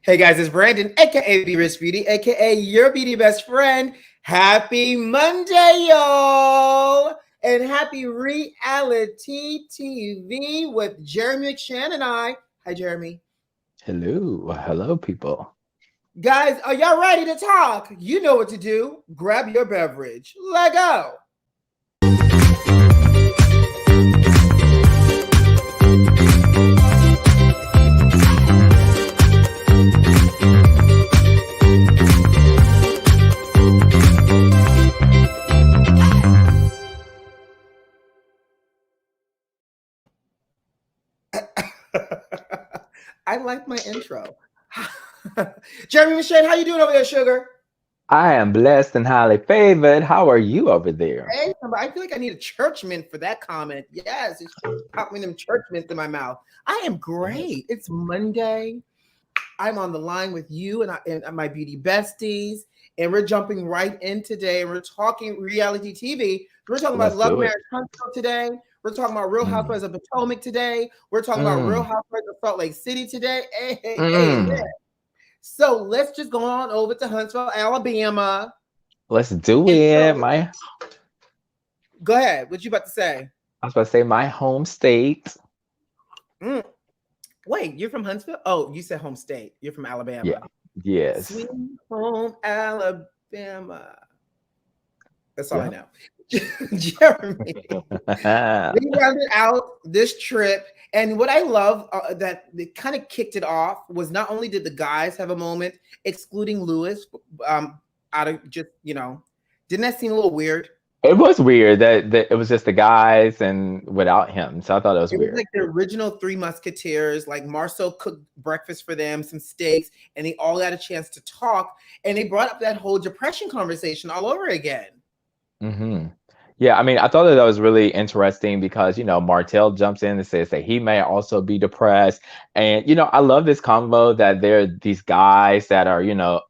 Hey guys, it's Brandon, aka Be Rich Beauty, aka your beauty best friend. Happy Monday, y'all! And happy Reality TV with Jeremy McShann and I. Hi, Jeremy. Hello, people. Guys, are y'all ready to talk? You know what to do. Grab your beverage. Let go. I like my intro. Jeremy McShane, how you doing over there, sugar? I am blessed and highly favored. How are you over there? Hey, I feel like I need a church mint for that comment. Yes, it's popping them church mints in my mouth. I am Yes. great. It's Monday. I'm on the line with you and my beauty besties, and we're jumping right in today. And we're talking reality TV. We're talking about Let's Love do it. Marriage Huntsville today. We're talking about Real Mm, Housewives of Potomac today. We're talking about Real mm, Housewives of Salt Lake City today. Amen. mm. So let's just go on over to Huntsville, Alabama. Let's do And it. so, go ahead. What you about to say? I was about to say my home state. Mm. Wait, you're from Huntsville? Oh, you said home state. You're from Yeah. Alabama. Yes. Sweet home Alabama. That's all I Yep. know. Jeremy, we rounded out this trip, and what I love that kind of kicked it off was not only did the guys have a moment, excluding Lewis, out of just didn't that seem a little weird? It was weird that it was just the guys and without him. So I thought it was It was weird. like the original Three Musketeers. Like Marcel cooked breakfast for them, some steaks, and they all got a chance to talk. And they brought up that whole depression conversation all over again. hmm Yeah, I mean, I thought that was really interesting because, Martell jumps in and says that he may also be depressed. And, I love this convo that there are these guys that are,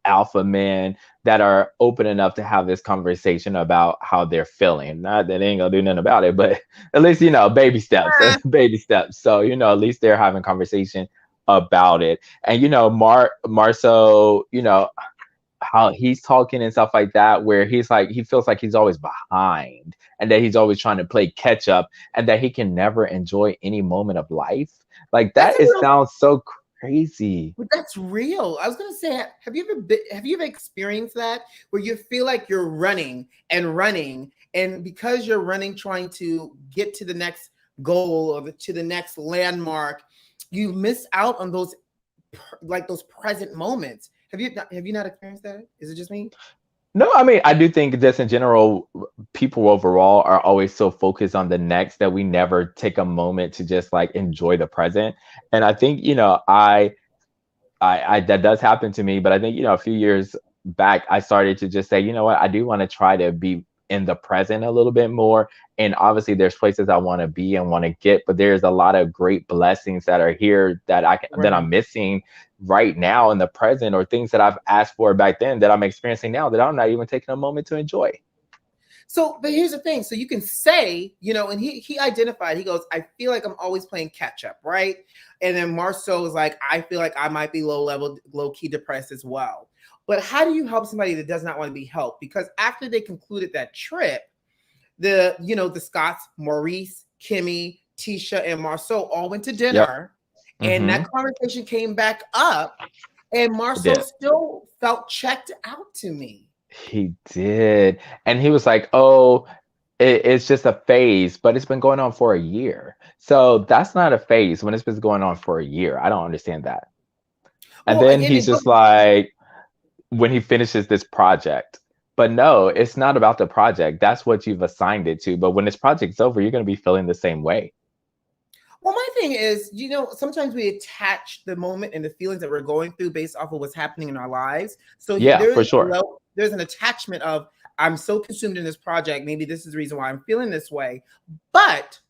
alpha men that are open enough to have this conversation about how they're feeling. Not that they ain't gonna do nothing about it, but at least, baby steps, baby steps. So, at least they're having conversation about it. And, Marceau, how he's talking and stuff like that, where he's like, he feels like he's always behind and that he's always trying to play catch up and that he can never enjoy any moment of life. Like That's a that, it real sounds so crazy. But that's real. I was gonna say, have you ever experienced that where you feel like you're running and running, and because you're running, trying to get to the next goal or to the next landmark, you miss out on those like those present moments. Have you not experienced that? Is it just me? No, I mean, I do think just in general, people overall are always so focused on the next that we never take a moment to just like enjoy the present. And I think, I that does happen to me, but I think, a few years back, I started to just say, you know what, I do want to try to be in the present a little bit more. And obviously there's places I want to be and want to get, but there's a lot of great blessings that are here that that Right. I'm missing right now in the present, or things that I've asked for back then that I'm experiencing now that I'm not even taking a moment to enjoy. So, but here's the thing. So you can say, and he identified, he goes, I feel like I'm always playing catch up, right? And then Marceau is like, I feel like I might be low key depressed as well. But how do you help somebody that does not want to be helped? Because after they concluded that trip, the Scots, Maurice, Kimmy, Tisha, and Marceau all went to Yep. dinner, and Mm-hmm. that conversation came back up, and It Marceau did. still felt checked out to me. He did. And he was like, oh, it's just a phase, but it's been going on for a year. So that's not a phase when it's been going on for a year. I don't understand that. And Well, then and he's it goes. just like, when he finishes this project. But no, it's not about the project. That's what you've assigned it to. But when this project's over, you're going to be feeling the same way. Well, my thing is, sometimes we attach the moment and the feelings that we're going through based off of what's happening in our lives. So Yeah, there for is sure. there's an attachment of I'm so consumed in this project. Maybe this is the reason why I'm feeling this way. But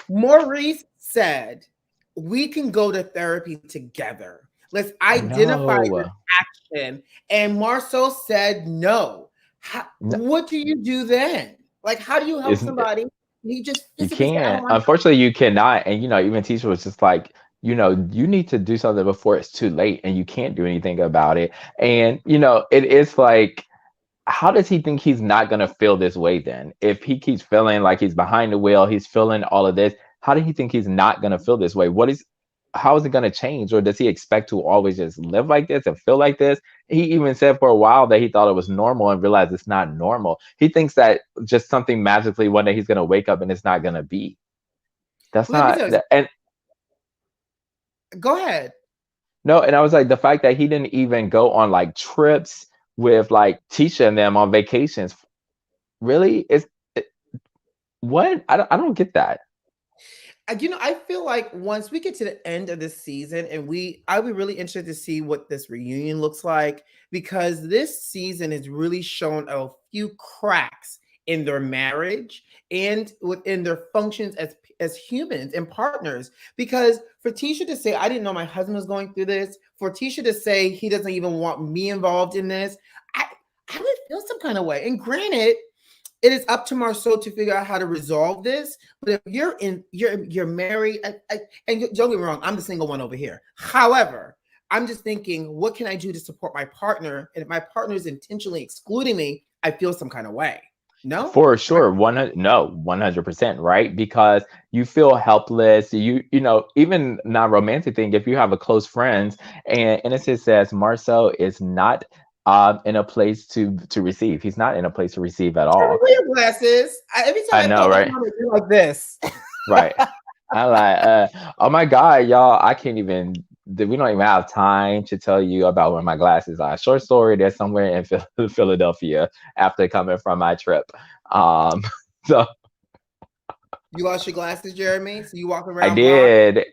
Maurice said we can go to therapy together. Let's I identify know. this action. And Marceau said no. No, What do you do then? Like, how do you help it's, somebody? He just you physically said, I can't. don't want to. Unfortunately, you cannot. And, even teacher was just like, you need to do something before it's too late and you can't do anything about it. And, it is like, how does he think he's not going to feel this way then? If he keeps feeling like he's behind the wheel, he's feeling all of this, how do he think he's not going to feel this way? How is it going to change? Or does he expect to always just live like this and feel like this? He even said for a while that he thought it was normal and realized it's not normal. He thinks that just something magically one day he's going to wake up and it's not going to be. That's Let me not, tell you. and Go ahead. no, and I was like, the fact that he didn't even go on like trips with like Tisha and them on vacations, really? What? I don't get that. I feel like once we get to the end of this season, and I'll be really interested to see what this reunion looks like, because this season has really shown a few cracks in their marriage and within their functions as humans and partners. Because for Tisha to say, I didn't know my husband was going through this, for Tisha to say he doesn't even want me involved in this, I, I would feel some kind of way. And granted, it is up to Marceau to figure out how to resolve this. But if you're married, and don't get me wrong, I'm the single one over here. However, I'm just thinking, what can I do to support my partner? And if my partner is intentionally excluding me, I feel some kind of way. No, For sure, 100, no, 100%, right? Because you feel helpless. Even not romantic thing. If you have a close friends, and Innocent says Marcel is not in a place to receive. He's not in a place to receive at all. wear glasses. Every time I I know, focus right? on it, you're like this. Right. I like, oh my God, y'all, I can't even, we don't even have time to tell you about where my glasses are. Short story, they're somewhere in Philadelphia after coming from my trip. Um, so You lost your glasses, Jeremy. So you walk I around blind. did.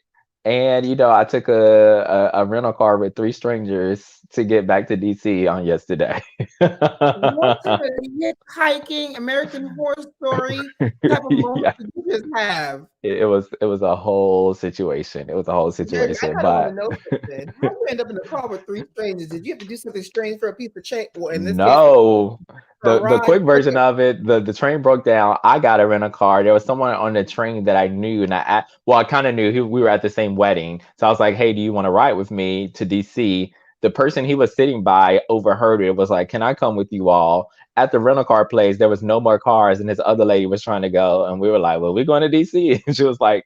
And, I took a rental car with three strangers to get back to DC on yesterday. What kind of hiking American Horror Story type of moment Yeah, did you just have? it was a whole situation. It was a whole Jeremy, I situation, kind of want to but know something. How you end up in the car with three strangers? Did you have to do something strange for a piece of change? Well, in this case, no. for a The ride. quick version of it, the train broke down. I got to rent a car. There was someone on the train that I knew, and I kind of knew we were at the same wedding. So I was like, "Hey, do you want to ride with me to DC?" The person he was sitting by overheard it. Was like, "Can I come with you all?" At the rental car place, there was no more cars, and this other lady was trying to go, and we were like, "Well, we're going to DC." And she was like,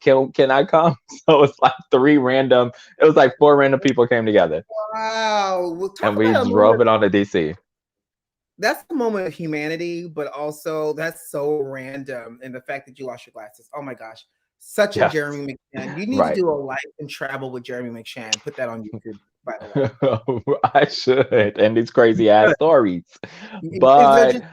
"Can I come?" So it was like it was like four random people came together, Wow. Well, talk and we about a drove moment. it on to DC. That's a moment of humanity, but also that's so random. And the fact that you lost your glasses. Oh my gosh. Such a Yes, Jeremy McShann. You need to right. do a life and travel with Jeremy McShann. Put that on YouTube, by the way. I should, and these crazy ass Good. stories, They're but just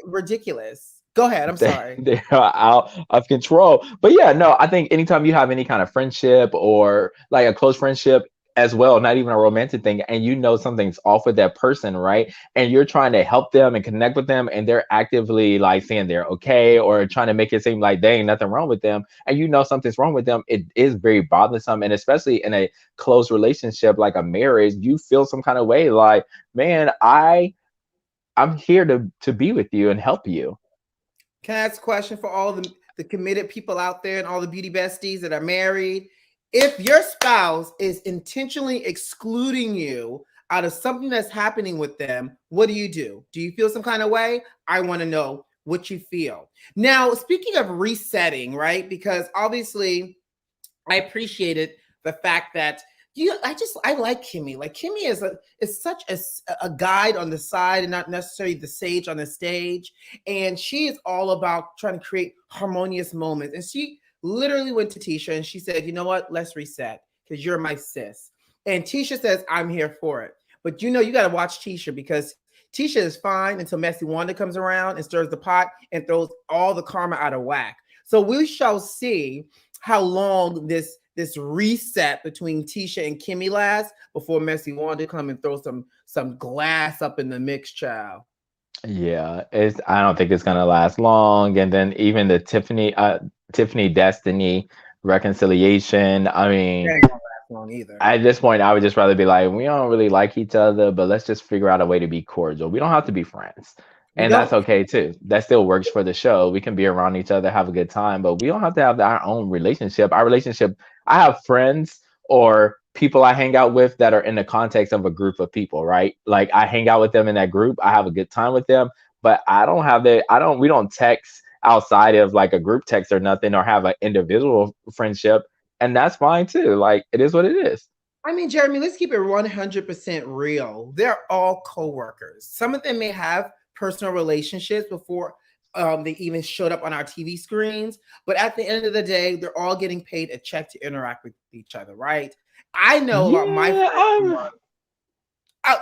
ridiculous. Go ahead. I'm they sorry. they are out of control. But yeah, no, I think anytime you have any kind of friendship or like a close friendship as well, not even a romantic thing, and something's off with that person, right? And you're trying to help them and connect with them, and they're actively like saying they're okay or trying to make it seem like there ain't nothing wrong with them, and something's wrong with them, it is very bothersome. And especially in a close relationship like a marriage, you feel some kind of way like, man, I'm here to be with you and help you. Can I ask a question for all the committed people out there and all the beauty besties that are married? If your spouse is intentionally excluding you out of something that's happening with them, what do you do? Do you feel some kind of way? I want to know what you feel. Now, speaking of resetting, right? Because obviously, I appreciated the fact that I like Kimmy. Like Kimmy is such a guide on the side and not necessarily the sage on the stage. And she is all about trying to create harmonious moments. And she literally went to Tisha and she said, you know what? Let's reset because you're my sis. And Tisha says, I'm here for it. But you got to watch Tisha because Tisha is fine until Messy Wanda comes around and stirs the pot and throws all the karma out of whack. So we shall see how long this reset between Tisha and Kimmy lasts before Messy Wanda come and throw some glass up in the mix, child. Yeah, I don't think it's gonna last long. And then even the Tiffany Destiny reconciliation. I That mean, ain't gonna last long either. at this point, I would just rather be like, we don't really like each other, but let's just figure out a way to be cordial. We don't have to be friends. We And that's don't. okay too. That still works for the show. We can be around each other, have a good time, but we don't have to have our own relationship. Our relationship, I have friends or people I hang out with that are in the context of a group of people, right? Like I hang out with them in that group. I have a good time with them, but I don't have the I don't we don't text outside of like a group text or nothing or have an individual friendship. And that's fine too. Like it is what it is. I mean, Jeremy, let's keep it 100% real. They're all coworkers. Some of them may have personal relationships before they even showed up on our TV screens. But at the end of the day, they're all getting paid a check to interact with each other, right? I know a lot of my Yeah, friends who are. Oh,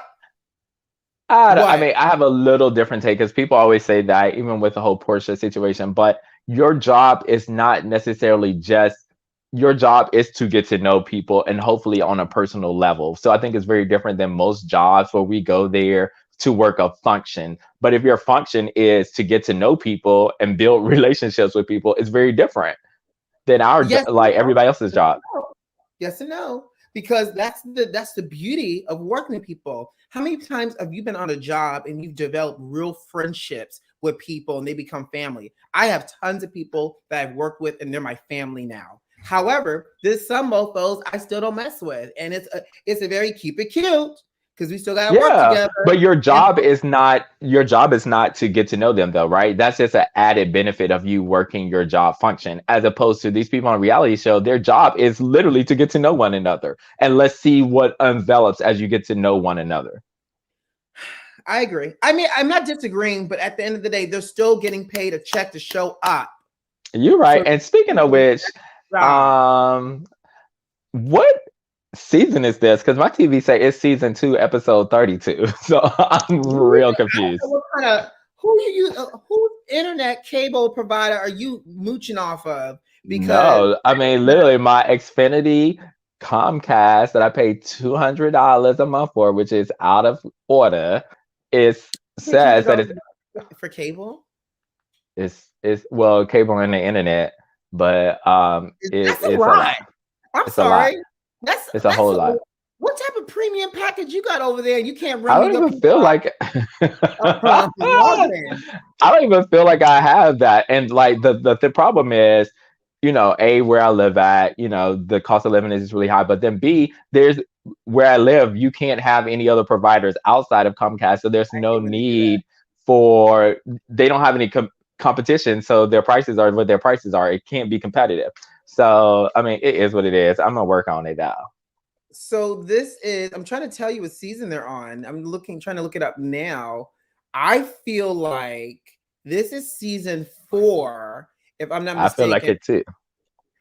I what? mean, I have a little different take because people always say that, even with the whole Portia situation. But your job is not necessarily just your job is to get to know people and hopefully on a personal level. So I think it's very different than most jobs where we go there to work a function. But if your function is to get to know people and build relationships with people, it's very different than Yes and like no. everybody else's Yes and job. no. Yes and no. Because that's the beauty of working with people. How many times have you been on a job and you've developed real friendships with people and they become family? I have tons of people that I've worked with and they're my family now. However, there's some mofos I still don't mess with, and it's a very keep it cute because we still gotta work Yeah, together. but And your job is not to get to know them though, right? That's just an added benefit of you working your job function, as opposed to these people on a reality show. Their job is literally to get to know one another, and let's see what envelops as you get to know one another. I agree. I mean, I'm not disagreeing, but at the end of the day, they're still getting paid a check to show up. You're right. So And speaking of which, job. um, what season is this? Because my TV say it's season 2, episode 32. So I'm Really? real I don't know confused. what kind of whose internet cable provider are you mooching off of? Because No, I mean literally my Xfinity Comcast that I paid $200 a month for, which is out of order, is I pay two hundred says that dollars for cable. it's well cable and the internet, but That's a it's a lot. lot. I'm It's a lot. sorry. That's It's a that's whole a, lot. what type of premium package you got over there? You can't I run me don't your even people feel like out. Well then, I don't even feel like I have that. And like the problem is, A, where I live at, the cost of living is really high. But then B, there's where I live, you can't have any other providers outside of Comcast. So there's I no can't really do that. need they don't have any competition. So their prices are what their prices are. It can't be competitive. So, I mean, it is what it is. I'm going to work on it now. So this is I'm trying to tell you what season they're on. Trying to look it up now. I feel like this is season 4, if I'm not I feel like mistaken. it too.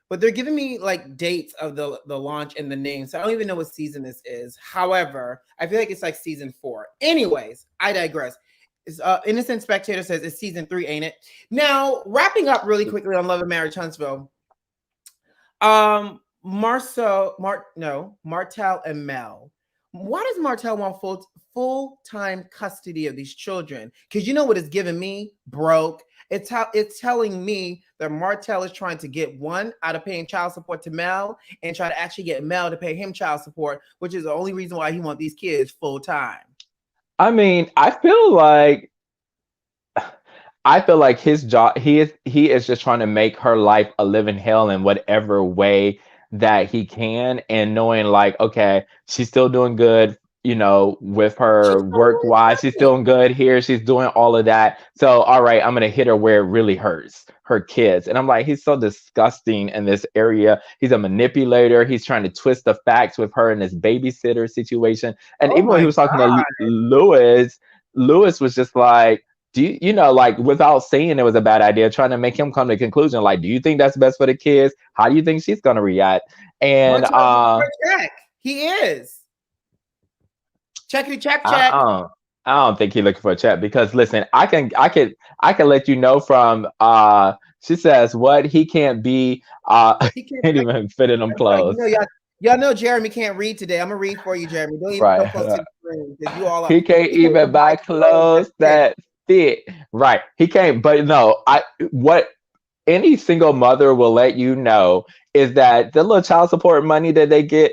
But they're giving me like dates of the launch and the name, so I don't even know what season this is. However, I feel like it's like season 4. Anyways, I digress. It's, Innocent Spectator says it's season 3, ain't it? Now, wrapping up really quickly on Love and Marriage Huntsville. Martel and Mel. Why does Martel want full-time custody of these children? Because you know what it's giving me? Broke. It's telling me that Martel is trying to get one out of paying child support to Mel and try to actually get Mel to pay him child support, which is the only reason why he wants these kids full time. I mean, I feel like his job he is just trying to make her life a living hell in whatever way that he can, and knowing like, okay, she's still doing good, with She's her work totally wise, she's nothing. doing good here, she's doing all of that. So all right, I'm gonna hit her where it really hurts, her kids. And I'm like, he's so disgusting in this area. He's a manipulator. He's trying to twist the facts with her in this babysitter situation. And Oh even when he my was talking to God. Lewis was just like, do like without saying it was a bad idea, trying to make him come to a conclusion, like, do you think that's best for the kids? How do you think she's gonna react? And Martel's looking for a check. He is. Checkity check I, check. I don't I don't think he's looking for a chat because listen, I can let you know from she says what he can't be He can't. can't even fit in them I'm sorry. clothes. Y'all know Jeremy can't read today. I'm gonna read for you, Jeremy. Don't even come Right. close to the screen because you all are. He can't He can't even even buy buy clothes that clothes fit. that fit. Right. He can't, but no, what any single mother will let you know is that the little child support money that they get,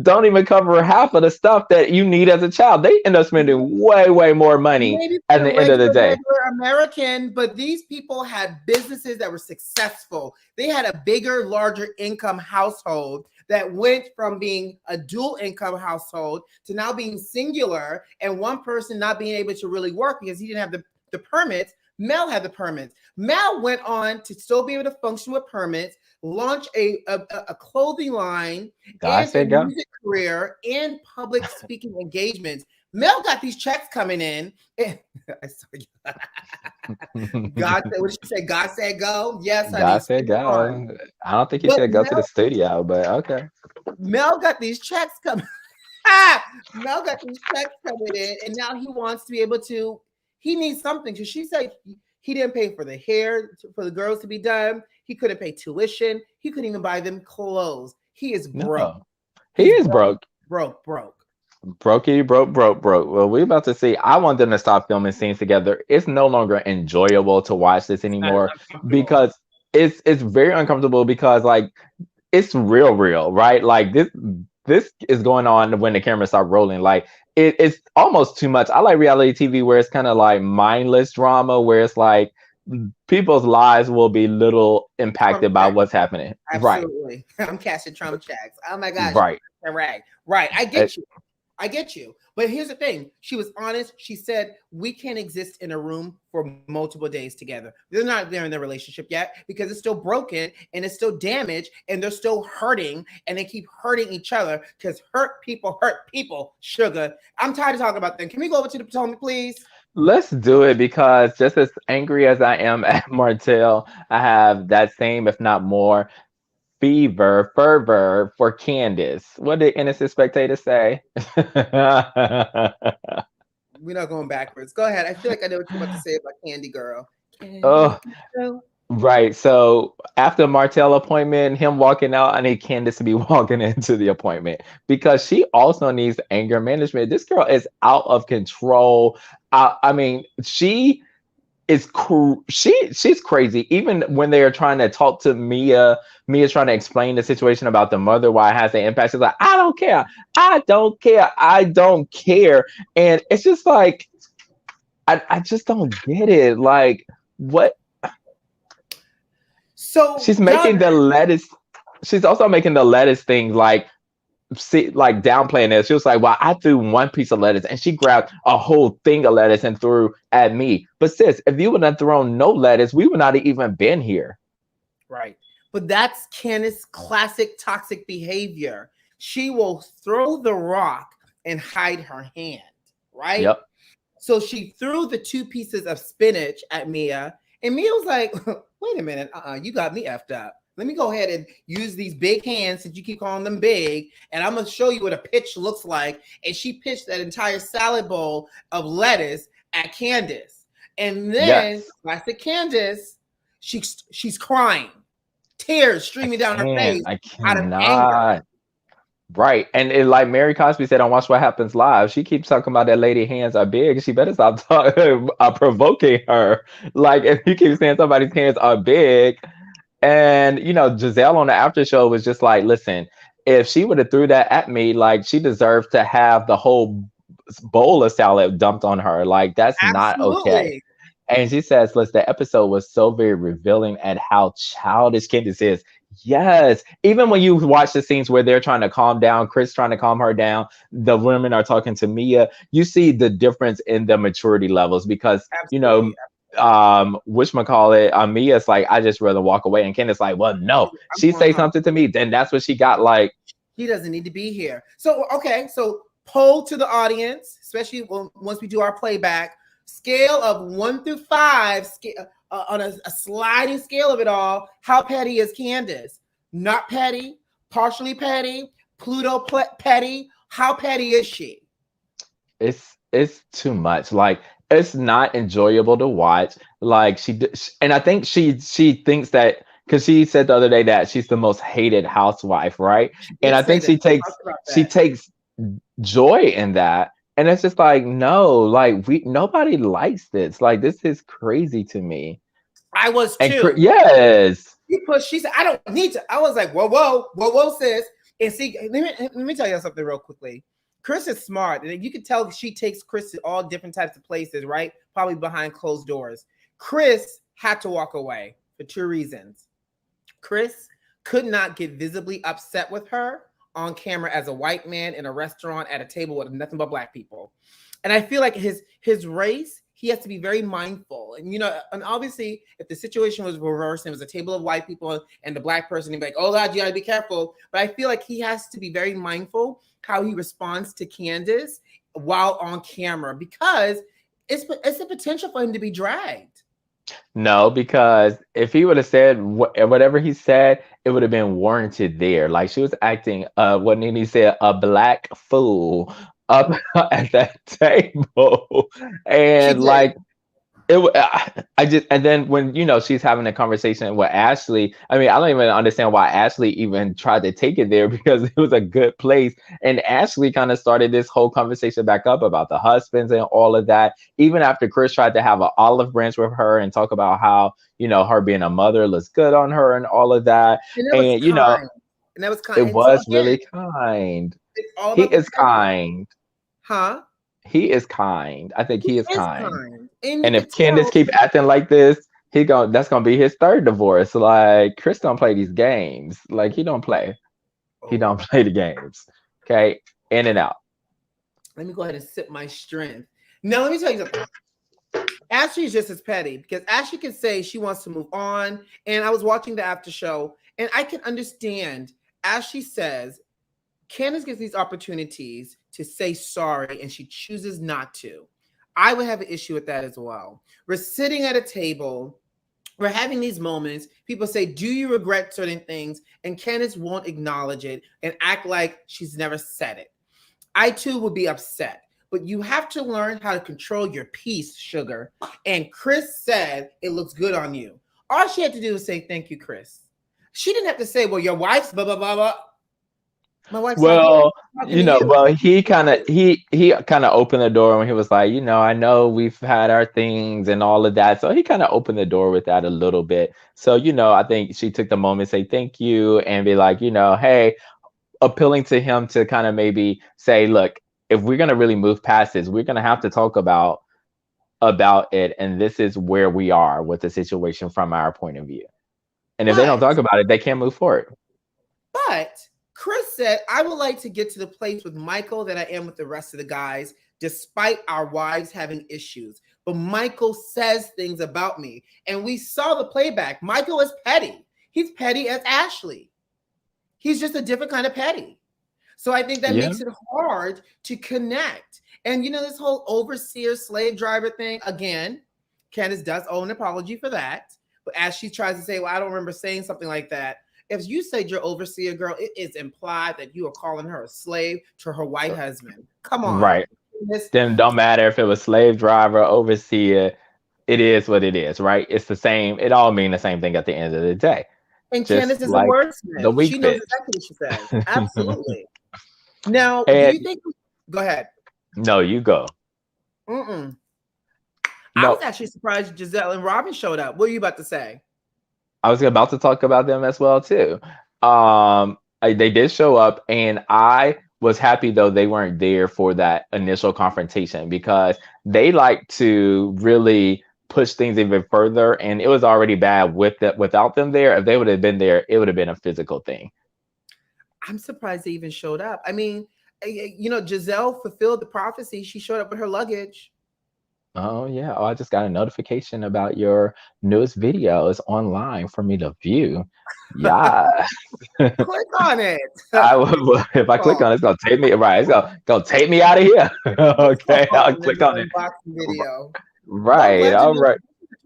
don't even cover half of the stuff that you need as a child. They end up spending way, way more money Maybe at for the the end of the day. regular American, but these people had businesses that were successful. They had a bigger, larger income household that went from being a dual income household to now being singular, and one person not being able to really work because he didn't have the permits. Mel had the permits. Mel went on to still be able to function with permits, launch a clothing line God and a said go. music career and public speaking engagements. Mel got these checks coming in. I saw you. God said, what did she say? God said go. Yes, honey. God said Speak on. go. I don't think he But said go to the studio, but okay. Mel got these checks coming. Mel got these checks coming in, and now he wants to be able to. He needs something because she said he didn't pay for the hair for the girls to be done. He couldn't pay tuition. He couldn't even buy them clothes. He is broke. No, he is broke. Broke. Brokey, broke. Well, we're about to see. I want them to stop filming scenes together. It's no longer enjoyable to watch this anymore because it's very uncomfortable because like it's real, right? Like this is going on when the cameras start rolling. Like it's almost too much. I like reality TV where it's kind of like mindless drama, where it's like people's lives will be little impacted by what's happening. Absolutely. Right. I'm casting Trump checks. Oh my gosh. Right. Right. I get you. But here's the thing. She was honest. She said, we can't exist in a room for multiple days together. They're not there in their relationship yet because it's still broken and it's still damaged and they're still hurting and they keep hurting each other because hurt people, sugar. I'm tired of talking about them. Can we go over to the Potomac, please? Let's do it because just as angry as I am at Martell, I have that same, if not more, fervor for Candace. What did innocent spectators say? We're not going backwards. Go ahead. I feel like I know what you're about to say about Candy Girl. Oh, right. So after Martell appointment, him walking out, I need Candace to be walking into the appointment because she also needs anger management. This girl is out of control. I mean, she is she's crazy. Even when they're trying to talk to Mia's trying to explain the situation about the mother, why it has an impact. She's like, I don't care. And it's just like, I just don't get it. Like, what? So she's making the lettuce. She's also making the lettuce thing like downplaying it. She was like, well, I threw one piece of lettuce and she grabbed a whole thing of lettuce and threw at me. But sis, if you would have thrown no lettuce, we would not have even been here. Right. But that's Candace's classic toxic behavior. She will throw the rock and hide her hand. Right. Yep. So she threw the 2 pieces of spinach at Mia. And Mia was like, wait a minute. You got me effed up. Let me go ahead and use these big hands since you keep calling them big. And I'm going to show you what a pitch looks like. And she pitched that entire salad bowl of lettuce at Candace. And then, classic Candace, she's crying. Tears streaming down her face out of anger. Right. And like Mary Cosby said on Watch What Happens Live, she keeps talking about that lady hands are big. She better stop provoking her. Like, if you keep saying somebody's hands are big. And, you know, Giselle on the after show was just like, listen, if she would have threw that at me, like, she deserves to have the whole bowl of salad dumped on her. Like, that's not okay. And she says, listen, the episode was so very revealing at how childish Candace is. Yes. Even when you watch the scenes where they're trying to calm down, Chris trying to calm her down, the women are talking to Mia, you see the difference in the maturity levels because, you know, whatchamacallit, Mia's like, I just rather walk away. And Candace like, well, no, she say something to me, then that's what she got. Like, he doesn't need to be here. So, okay. So poll to the audience, especially once we do our playback, scale of 1 through 5, on a sliding scale of it all, how petty is Candace? Not petty, partially petty, Pluto petty. How petty is she? It's too much. Like, it's not enjoyable to watch. Like, and I think she thinks that because she said the other day that she's the most hated housewife, right? And I think she takes joy in that. And it's just like, no, like nobody likes this. Like, this is crazy to me. I was too. Yes. She said, I don't need to. I was like, whoa, sis. And see, let me tell you something real quickly. Chris is smart, and you can tell she takes Chris to all different types of places, right? Probably behind closed doors. Chris had to walk away for two reasons. Chris could not get visibly upset with her on camera as a white man in a restaurant at a table with nothing but black people. And I feel like his race, he has to be very mindful. And and obviously, if the situation was reversed and it was a table of white people and the black person, he'd be like, "Oh God, you gotta be careful." But I feel like he has to be very mindful how he responds to Candace while on camera, because it's a potential for him to be dragged. No, because if he would have said whatever he said, it would have been warranted there. Like she was acting, what Nene said, a black fool up at that table, She and did. like I just, and then when she's having a conversation with Ashley, I mean, I don't even understand why Ashley even tried to take it there because it was a good place. And Ashley kind of started this whole conversation back up about the husbands and all of that. Even after Chris tried to have an olive branch with her and talk about how, her being a mother looks good on her and all of that. And that was And, kind. And that was kind. it And so was again, really kind. it's all He about the is person. kind. Huh? He is kind. I think He he is is kind. kind. And you And could if Candace tell. keep acting like this, that's gonna be his third divorce. Like Chris don't play these games. Like he don't play. He Oh, don't play the games. Okay, in and out. let me go ahead and sip my strength. Now, let me tell you something. Ashley is just as petty because Ashley can say she wants to move on. And I was watching the after show, and I can understand. Ashley says Candace gets these opportunities to say sorry, and she chooses not to. I would have an issue with that as well. We're sitting at a table, we're having these moments. People say, "Do you regret certain things?" And Candace won't acknowledge it and act like she's never said it. I too would be upset. But you have to learn how to control your peace, sugar. And Chris said it looks good on you. All she had to do was say, "Thank you, Chris." She didn't have to say, "Well, your wife's blah, blah, blah, blah." My wife's not here. Well, I'm talking to you. well, he kind of opened the door when he was like, I know we've had our things and all of that. So he kind of opened the door with that a little bit. So, I think she took the moment to say thank you and be like, hey, appealing to him to kind of maybe say, look, if we're gonna really move past this, we're gonna have to talk about it, and this is where we are with the situation from our point of view. And if they don't But, talk about it, they can't move forward. but Chris said, "I would like to get to the place with Michael that I am with the rest of the guys, despite our wives having issues. But Michael says things about me." And we saw the playback. Michael is petty. He's petty as Ashley. He's just a different kind of petty. So I think that Yeah. makes it hard to connect. And this whole overseer slave driver thing, again, Candace does owe an apology for that. But as she tries to say, "Well, I don't remember saying something like that." If you said you're overseer, girl, it is implied that you are calling her a slave to her white husband. Come on. Right. Then don't matter if it was slave driver, overseer, it is what it is, right? It's the same, it all mean the same thing at the end of the day. And Candace Just is a like the wordsmith. She weak knows bitch. exactly what she says. Absolutely. Now, do you And think? Go ahead. no, you go. Mm-mm. I was No, actually surprised Giselle and Robin showed up. What are you about to say? I was about to talk about them as well too. They did show up, and I was happy though they weren't there for that initial confrontation because they like to really push things even further, and it was already bad without them there. If they would have been there, it would have been a physical thing. I'm surprised they even showed up. I mean, Giselle fulfilled the prophecy. She showed up with her luggage. Oh yeah. Oh, I just got a notification about your newest video is online for me to view. Yeah. Click on it. I will, if I click Oh, on it, it's gonna take me right. It's gonna take me out of here. Okay, I'll and then click the on it. unboxing video. Well, I'm Right. glad you All know right.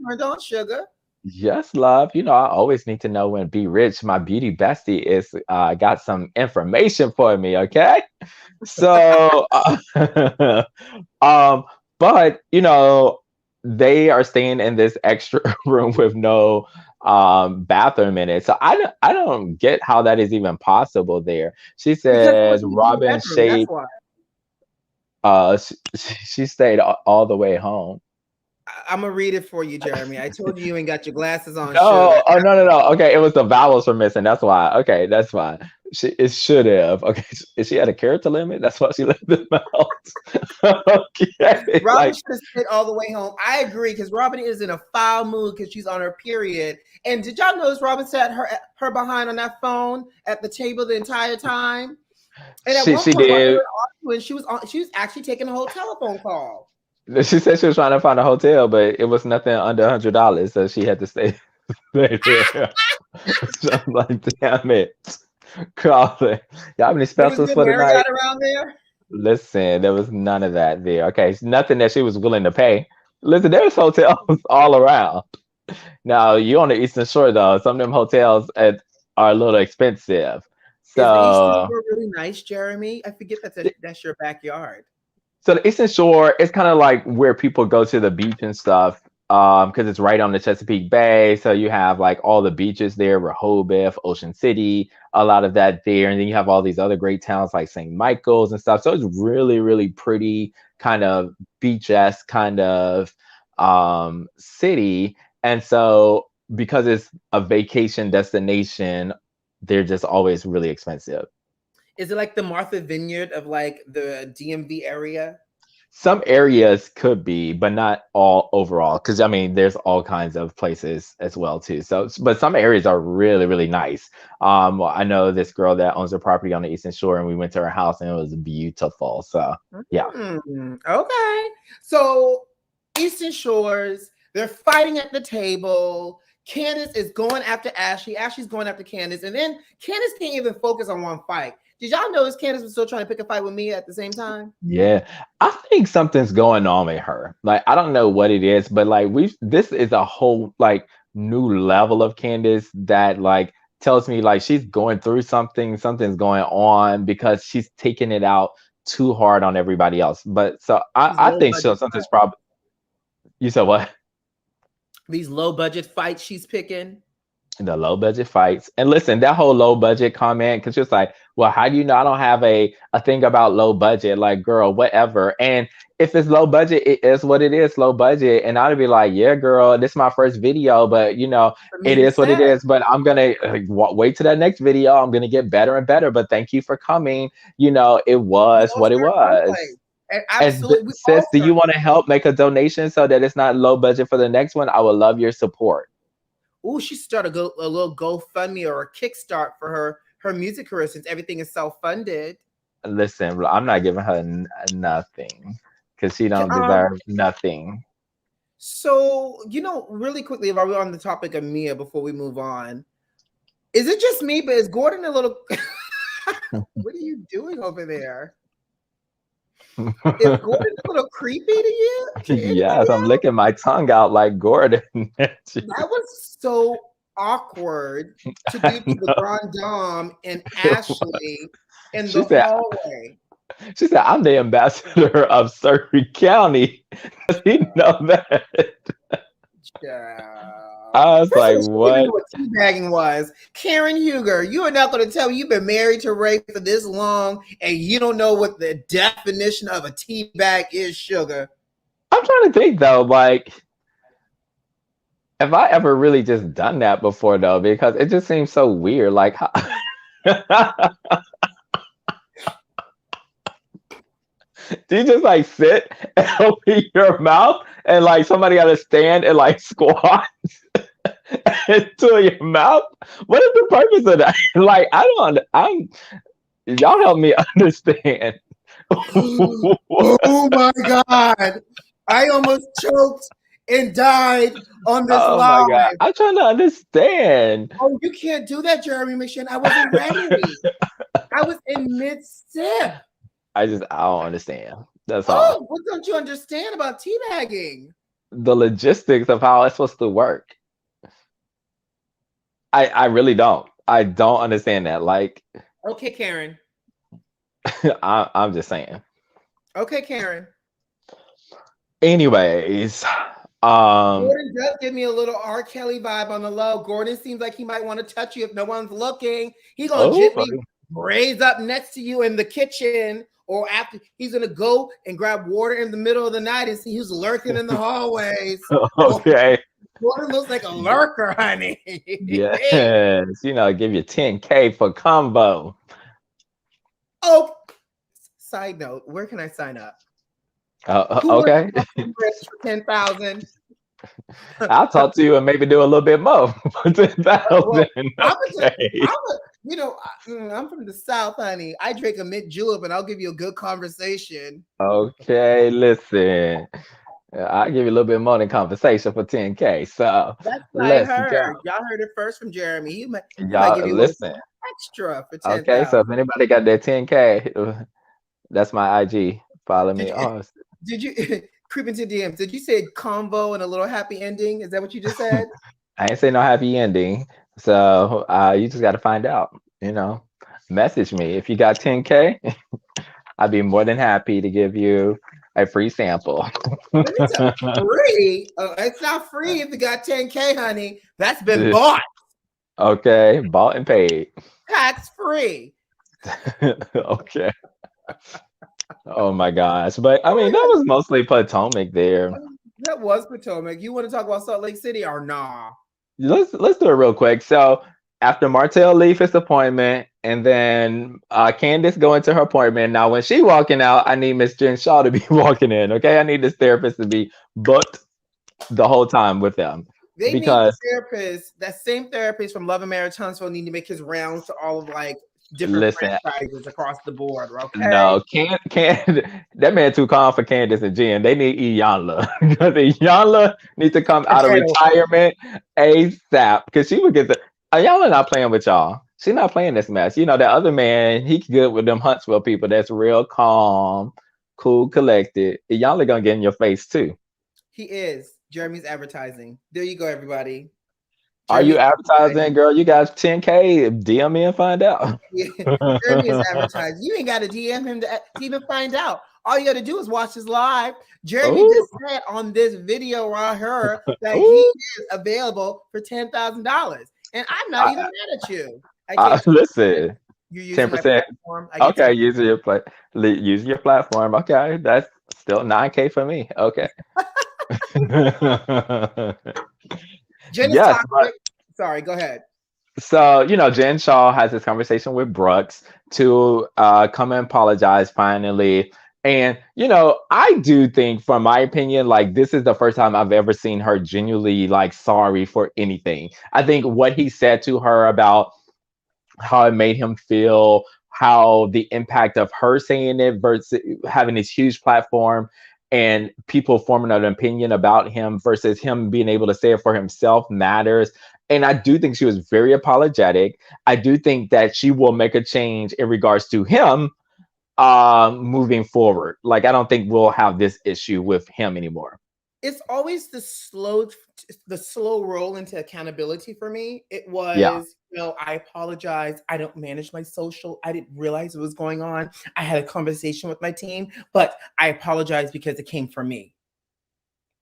turned on, sugar. Yes, love. I always need to know when Be Rich, my beauty bestie, is got some information for me. Okay. So, um, but they are staying in this extra room with no bathroom in it. So I don't get how that is even possible there. She Because there says wasn't even a Robin bedroom. That's Shape why. she stayed all the way home. I'm gonna read it for you, Jeremy. I told you ain't got your glasses on, sugar. No, oh no, no, no. Okay, it was the vowels were missing. That's why. Okay, that's fine. It should have. Okay, is she had a character limit? That's why she left them out. Okay, Robin like should have stayed all the way home. I agree because Robin is in a foul mood because she's on her period. And did y'all notice Robin sat her behind on that phone at the table the entire time? And at one she point while they did. were arguing, she was actually taking a whole telephone call. She said she was trying to find a hotel, but it was nothing under $100, so she had to stay there. So I'm like, damn it, Colin. Y'all have any There was specials good for tonight? Marriott around there. Listen, there was none of that there. Okay, it's nothing that she was willing to pay. Listen, there's hotels all around. Now you on the Eastern Shore though. Some of them hotels are a little expensive. Is the Eastern So, Shore really nice, Jeremy? I forget that's your backyard. so the Eastern Shore is kind of like where people go to the beach and stuff. Because it's right on the Chesapeake Bay. So you have like all the beaches there, Rehoboth, Ocean City, a lot of that there. And then you have all these other great towns like St. Michael's and stuff. So it's really, really pretty kind of beach-esque kind of city. And so because it's a vacation destination, they're just always really expensive. Is it like the Martha Vineyard of like the DMV area? Some areas could be, but not all overall. Because I mean, there's all kinds of places as well too. So, but some areas are really, really nice. Well, I know this girl that owns a property on the Eastern Shore, and we went to her house, and it was beautiful. So, yeah. Okay. So Eastern Shores, they're fighting at the table. Candace is going after Ashley. Ashley's going after Candace. And then Candace can't even focus on one fight. Did y'all notice Candace was still trying to pick a fight with me at the same time? Yeah, I think something's going on with her. Like, I don't know what it is, but like this is a whole like new level of Candace that like tells me like she's going through something, something's going on because she's taking it out too hard on everybody else. But so These I low think budget something's fights. probably. You said what? These low budget fights she's picking. The low budget fights. And listen, that whole low budget comment, because it's like, well, how do you know I don't have a thing about low budget? Like, girl, whatever. And if it's low budget, it is what it is, low budget. And I'd be like, yeah, girl, this is my first video, but you know, For me it to is what it say. is. But I'm gonna wait to that next video. I'm gonna get better and better. But thank you for coming. You know, it We was all what it start was. someplace. And And absolutely, we sis, all do you start. want to help make a donation so that it's not low budget for the next one? I would love your support. Oh, she started a little GoFundMe or a Kickstart for her music career since everything is self-funded. Listen, I'm not giving her nothing because she don't Um, deserve nothing. so really quickly, while we're on the topic of Mia, before we move on, is it just me? But is Gordon a little? What are you doing over there? Is Gordon a little creepy to you? To Yes, anybody I'm else? licking my tongue out like Gordon. That was so awkward to do to the Grand Dame and Ashley in She the said, hallway. she said, I'm the ambassador of Surrey County. Does he know that? Child. I was First of like, all, she didn't even know what? what teabagging was. Karen Huger, you are not going to tell me you've been married to Ray for this long and you don't know what the definition of a teabag is, sugar. I'm trying to think though, like, have I ever really just done that before though? Because it just seems so weird. Like, do you just like sit and open your mouth and like somebody got to stand and like squat into your mouth? What is the purpose of that? Like, y'all help me understand. Oh my God. I almost choked and died on this Oh my God. live. I'm trying to understand. Oh, you can't do that, Jeremy McShane. I wasn't ready. I was in mid-sip. I don't understand. That's all. Oh, what don't you understand about teabagging? The logistics of how it's supposed to work. I really don't. I don't understand that. Like, Okay, Karen. I'm just saying. Okay, Karen. Anyways, Gordon does give me a little R. Kelly vibe on the low. Gordon seems like he might want to touch you if no one's looking. He gonna oh, gently raise up next to you in the kitchen, or after he's gonna go and grab water in the middle of the night and see who's lurking in the hallways. Okay. Water looks like a lurker, honey. Yes. Give you 10K for combo. Oh, side note, where can I sign up? Who wants Okay. to for 10,000? I'll talk to you and maybe do a little bit more for 10,000. Well, Okay. I'm from the South, honey. I drink a mint julep and I'll give you a good conversation. Okay, listen. I'll give you a little bit more than compensation for 10K. So That's what I let's heard. go. Y'all heard it first from Jeremy. He might give Y'all you a little listen. extra for Okay, so 10,000. if anybody got that 10K, that's my IG. Follow me. Did you creep into DMs? Did you say convo and a little happy ending? Is that what you just said? I ain't say no happy ending. So you just got to find out. Message me if you got 10K. I'd be more than happy to give you a free sample. Let me tell you, free. It's not free if you got 10K, honey. That's been bought. Okay, bought and paid. Tax free. Okay. Oh my gosh. But I mean, that was mostly Potomac there. That was Potomac. You want to talk about Salt Lake City or nah? Let's do it real quick. So after Martell leave his appointment, and then Candace go into her appointment. Now, when she walking out, I need Miss Jen Shaw to be walking in. Okay, I need this therapist to be booked the whole time with them. They because need the therapist. That same therapist from Love and Marriage Huntsville need to make his rounds to all of different franchises across the board. Okay. No, that man too calm for Candace and Jen. They need Iyanla. Because Iyanla needs to come out of retirement ASAP. Because she would get Iyanla not playing with y'all. She's not playing this mess. That other man, he's good with them Huntsville people. That's real calm, cool, collected. Iyanla gonna get in your face too. He is. Jeremy's advertising. There you go, everybody. Are you advertising, girl? You got 10K. DM me and find out. Yeah. Jeremy is advertising. You ain't got to DM him to even find out. All you got to do is watch his live. Jeremy just said on this video I heard that he is available for $10,000, and I'm not even mad at you. Listen, you're using 10%. My platform. Okay, using your platform. Okay, that's still 9K for me. Okay. Jen is toxic. Sorry, go ahead. So, Jen Shaw has this conversation with Brooks to come and apologize finally. And, I do think, from my opinion, this is the first time I've ever seen her genuinely sorry for anything. I think what he said to her about how it made him feel, how the impact of her saying it versus having this huge platform and people forming an opinion about him versus him being able to say it for himself matters. And I do think she was very apologetic. I do think that she will make a change in regards to him moving forward. I don't think we'll have this issue with him anymore. It's always the slow roll into accountability for me. It was, I apologize. I don't manage my social. I didn't realize it was going on. I had a conversation with my team, but I apologize because it came from me.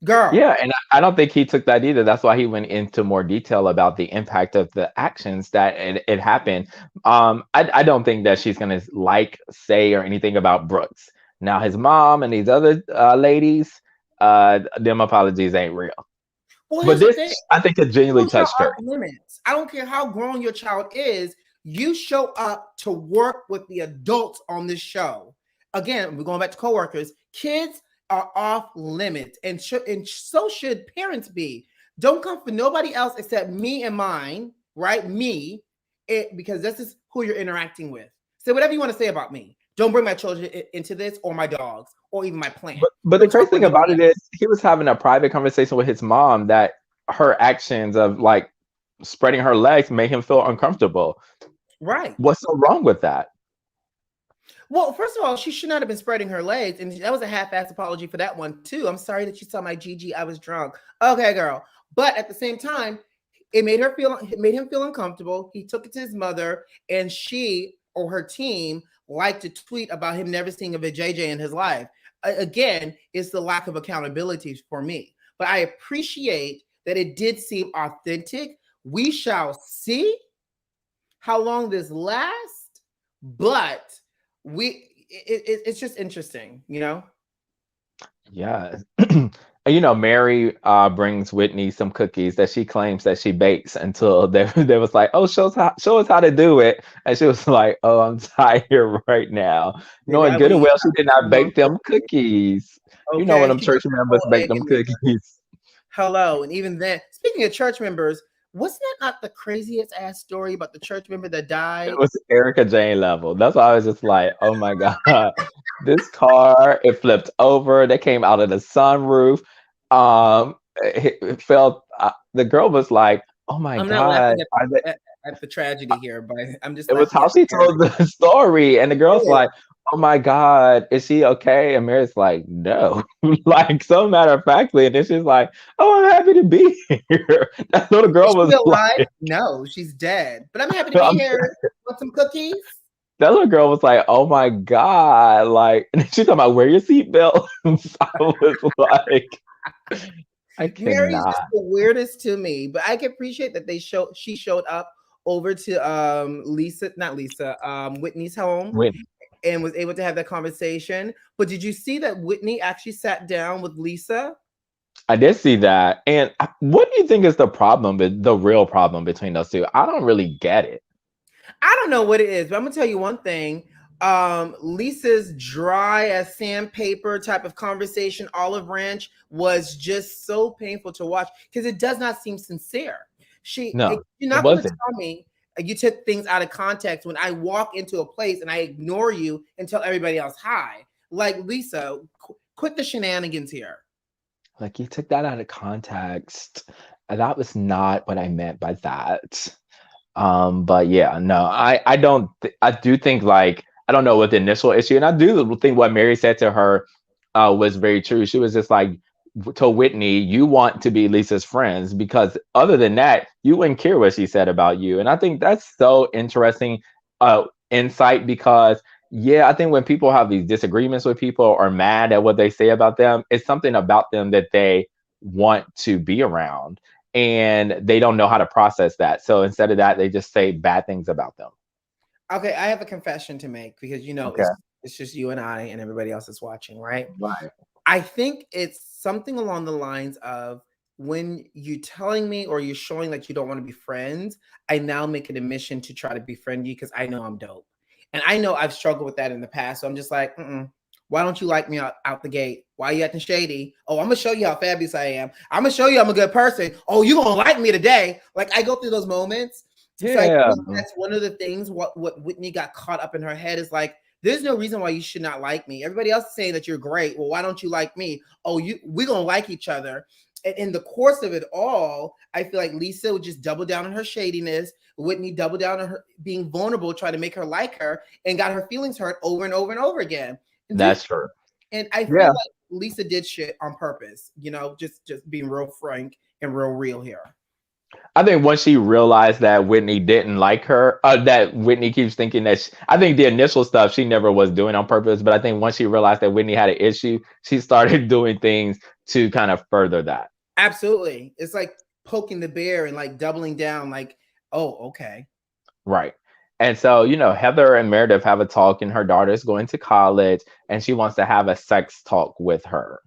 Girl. Yeah, and I don't think he took that either. That's why he went into more detail about the impact of the actions that it happened. I don't think that she's going to say or anything about Brooks. Now, his mom and these other ladies, them apologies ain't real. Well, but this, I think, it genuinely touched her. Limits. I don't care how grown your child is. You show up to work with the adults on this show. Again, we're going back to coworkers. Kids are off limits, and so should parents be. Don't come for nobody else except me and mine, right? Me, because this is who you're interacting with. Say whatever you want to say about me. Don't bring my children into this, or my dogs, or even my plant. But the crazy thing about it is, he was having a private conversation with his mom that her actions of spreading her legs made him feel uncomfortable. Right. What's so wrong with that? Well, first of all, she should not have been spreading her legs, and that was a half-assed apology for that one too. I'm sorry that you saw my GG. I was drunk. Okay, girl. But at the same time, it made him feel uncomfortable. He took it to his mother, and she or her team liked to tweet about him never seeing a vajayjay in his life. Again, it's the lack of accountability for me. But I appreciate that it did seem authentic. We shall see how long this lasts. but it's just interesting, you know. Yeah. And Mary brings Whitney some cookies that she claims that she bakes until they was like, "Oh, show us how to do it." And she was like, "Oh, I'm tired right now." Baby, Knowing I will good and eat well she did not month bake them cookies. cookies. You know when Okay, them she does church that members whole bake egg them in there. cookies. Hello, and even then, speaking of church members, wasn't that not the craziest ass story about the church member that It died? was Erica Jane level. That's why I was just like, "Oh my God." This car, it flipped over. They came out of the sunroof. It felt the girl was like, "Oh my I'm not God, laughing at are they?" at the tragedy here, but I'm just It was laughing how at she the character. told the story, and the girl's It is. like, "Oh my God, is she okay?" And Mary's like, "No," like so matter of factly, and then she's like, "Oh, I'm happy to be here." That little Is girl she was alive? like, No, she's dead. But I'm happy to be I'm, here. Want some cookies? that little girl was like, "Oh my God," like, and she's talking about wear your seatbelt. I was like, I Mary's just cannot. the weirdest to me, but I can appreciate that she showed up over to Lisa, not Lisa, Whitney's home Whitney. and was able to have that conversation. But did you see that Whitney actually sat down with Lisa? I did see that. And what do you think is the problem, the real problem between those two? I don't really get it. I don't know what it is, but I'm gonna tell you one thing. Lisa's dry as sandpaper type of conversation, olive branch, was just so painful to watch because it does not seem sincere. No, You're it not going to wasn't. tell me you took things out of context when I walk into a place and I ignore you and tell everybody else hi. Like Lisa, quit the shenanigans here. Like you took that out of context. That was not what I meant by that. But yeah, no, I don't. I do think like I don't know what the initial issue, and I do think what Mary said to her was very true. She was just like told Whitney, "You want to be Lisa's friends because other than that, you wouldn't care what she said about you." And I think that's so interesting insight because yeah, I think when people have these disagreements with people or mad at what they say about them, it's something about them that they want to be around and they don't know how to process that. So instead of that, they just say bad things about them. Okay, I have a confession to make because Okay. it's just you and I and everybody else is watching, right? Right. I think it's something along the lines of when you telling me or you're showing that you don't want to be friends, I now make it a mission to try to befriend you because I know I'm dope. And I know I've struggled with that in the past. So I'm just like, why don't you like me out the gate? Why are you acting shady? Oh, I'm gonna show you how fabulous I am. I'm gonna show you I'm a good person. Oh, you gonna like me today? Like I go through those moments. So I Yeah. think that's one of the things what Whitney got caught up in her head is like, there's no reason why you should not like me. Everybody else is saying that you're great. Well, why don't you like me? Oh, we're gonna like each other. And in the course of it all, I feel like Lisa would just double down on her shadiness. Whitney double down on her being vulnerable, try to make her like her, and got her feelings hurt over and over and over again. That's true. And I feel Yeah. like Lisa did shit on purpose. Just being real frank and real here. I think once she realized that Whitney didn't like her, that Whitney keeps thinking that I think the initial stuff she never was doing on purpose, but I think once she realized that Whitney had an issue, she started doing things to kind of further that. Absolutely, it's like poking the bear and like doubling down. Like, oh, okay. Right. And so, Heather and Meredith have a talk, and her daughter's going to college, and she wants to have a sex talk with her.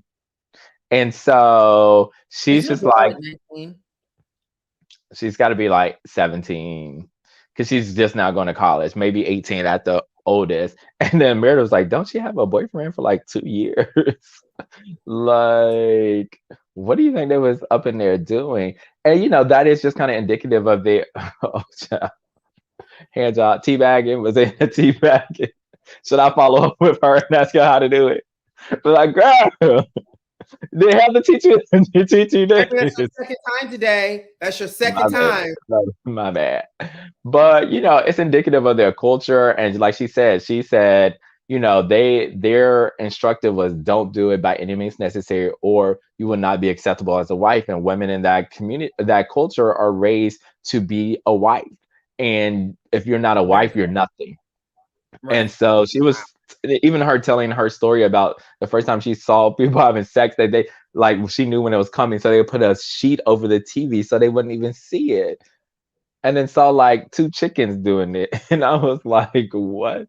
And so Is she's your just daughter like, like 19? she's got to be like 17 because she's just now going to college, maybe 18 at the oldest. And then Meredith was like, don't she have a boyfriend for like 2 years? Like, what do you think they was up in there doing? And, that is just kind of indicative of the oh, child. Hand job, teabagging, was it teabagging? Should I follow up with her and ask her how to do it? But like, girl, they have to teach you, teach you I think that's this. your second time today. That's your My second bad. time. No, my bad. But it's indicative of their culture. And like she said, their instructive was don't do it by any means necessary, or you will not be acceptable as a wife. And women in that community, that culture are raised to be a wife. And if you're not a wife, Right, you're nothing. And right. so she was even her telling her story about the first time she saw people having sex that they like she knew when it was coming, so they would put a sheet over the TV so they wouldn't even see it. and then saw like two chickens doing it, and I was like, what?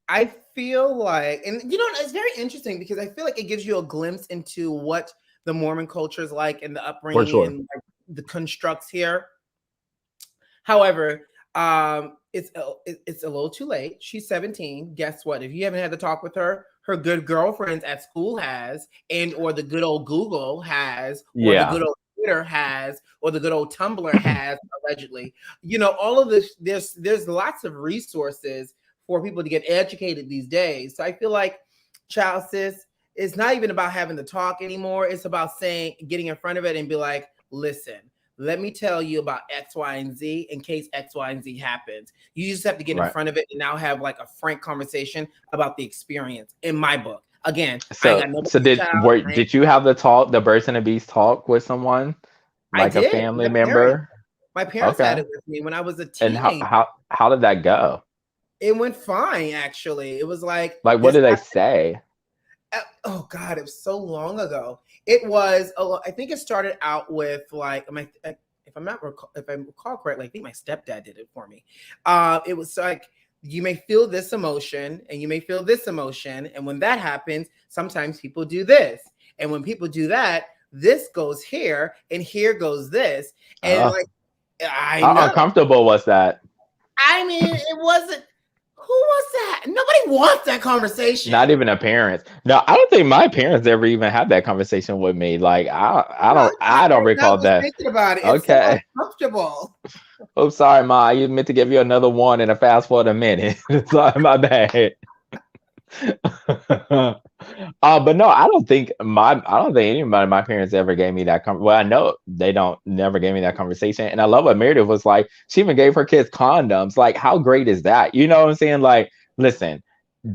I feel like, and it's very interesting because I feel like it gives you a glimpse into what the Mormon culture is like and the For upbringing sure. and like the constructs here. However, it's a little too late. She's 17. Guess what? If you haven't had to talk with her, her good girlfriends at school has, and or the good old Google has, or the Yeah. good old Twitter has, or the good old Tumblr has, allegedly. All of this. There's lots of resources for people to get educated these days. So I feel like, child sis, it's not even about having to talk anymore. It's about getting in front of it and be like, listen, let me tell you about X, Y, and Z in case X, Y, and Z happens. You just have to get in Right. front of it and now have like a frank conversation about the experience. In my book, again, I ain't So got so nobody's did child. were did you have the birds and the bees talk with someone, I like a did. family member? My parents had Okay. it with me when I was a And how teenager. how how did that go? It went fine, actually. It was like Like, what this. did they say? Oh God, it was so long ago. It was. I think it started out with like if I recall correctly, I think my stepdad did it for me. It was like you may feel this emotion and you may feel this emotion, and when that happens, sometimes people do this, and when people do that, this goes here, and here goes this, and Oh, like I how know. uncomfortable was that? I mean, it wasn't. Who was that? Nobody wants that Not conversation. even a parent. No, I don't think my parents ever even had that conversation with me. Like, I No, don't my I don't parents, I recall was that. thinking about it. It's so Okay. uncomfortable. Oh, sorry, Ma. You meant to give you another one and a fast forward a minute. Sorry, my bad. But no, I don't think anybody, my parents ever gave me that. Well, I know they don't never gave me that conversation. And I love what Meredith was like. She even gave her kids condoms. Like, how great is that? You know what I'm saying? Like, listen,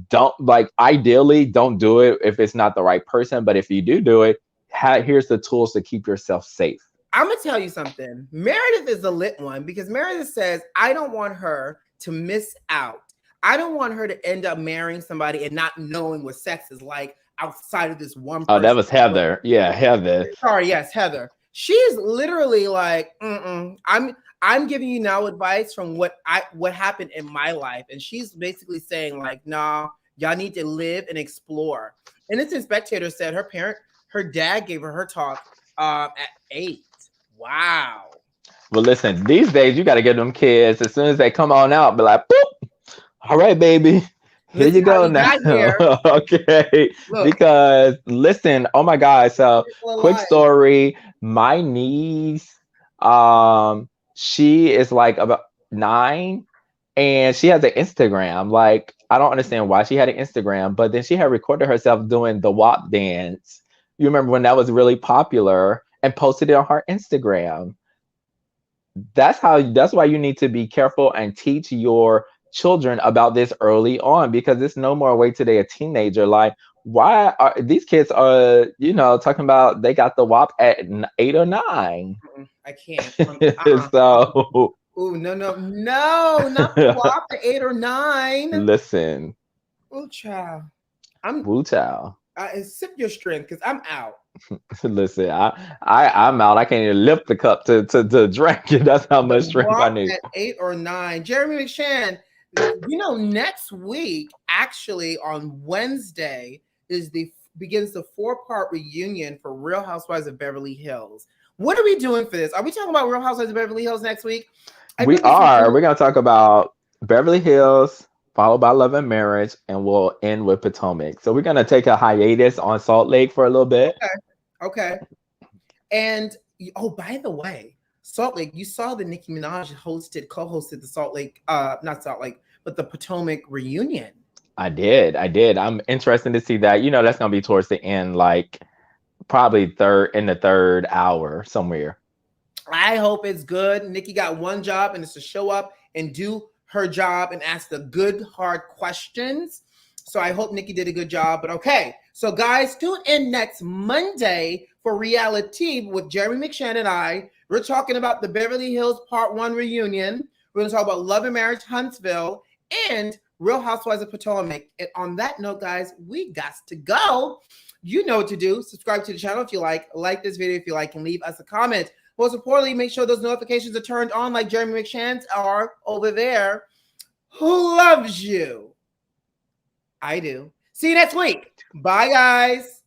don't like ideally don't do it if it's not the right person. But if you do it, here's the tools to keep yourself safe. I'm gonna tell you something. Meredith is the lit one because Meredith says, I don't want her to miss out. I don't want her to end up marrying somebody and not knowing what sex is like outside of this one Oh, that person. was Heather. Yeah, Heather. Sorry, yes, Heather. She's literally like, I'm giving you now advice from what happened in my life, and she's basically saying like, nah, y'all need to live and explore. Innocent Spectator said her dad gave her talk at 8. Wow. Well, listen, these days you got to get them kids as soon as they come on out, be like, boop. All right, baby. Here you Listen how go you now. got here. Okay. Look, Because listen, oh my God. So people quick alive. story. My niece, she is like about 9 and she has an Instagram. Like, I don't understand why she had an Instagram, but then she had recorded herself doing the WAP dance. You remember when that was really popular and posted it on her Instagram. That's why you need to be careful and teach your children about this early on, because it's no more wait till they're a teenager. Like, why are these kids talking about they got the WAP at 8 or 9? I can't. So Ooh, no, no, no, not the WAP at 8 or 9. listen, Oh, child. I'm woo child. sip your strength because I'm out. Listen, I'm out. I can't even lift the cup to drink it. That's how The much strength I WAP need. at 8 or 9. Jeremy McShann, next week, actually on Wednesday, begins the 4-part reunion for Real Housewives of Beverly Hills. What are we doing for this? Are we talking about Real Housewives of Beverly Hills next week? I We think this is are. We're gonna talk about Beverly Hills, followed by Love and Marriage, and we'll end with Potomac. So we're gonna take a hiatus on Salt Lake for a little bit. okay. And oh, by the way, Salt Lake, you saw the Nicki Minaj co-hosted the Salt Lake, not Salt Lake, but the Potomac reunion. I did. I'm interested to see that. That's gonna be towards the end, like probably third hour somewhere. I hope it's good. Nikki got one job, and it's to show up and do her job and ask the good, hard questions. So I hope Nikki did a good job. But okay, so guys, tune in next Monday for Reali-TEA with Jeremy McShann and I. We're talking about the Beverly Hills Part 1 reunion. We're going to talk about Love and Marriage Huntsville and Real Housewives of Potomac. And on that note, guys, we got to go. You know what to do. Subscribe to the channel if you like this video if you like, and leave us a comment. Most importantly, make sure those notifications are turned on like Jeremy McShann's are over there. Who loves you? I do. See you next week. Bye, guys.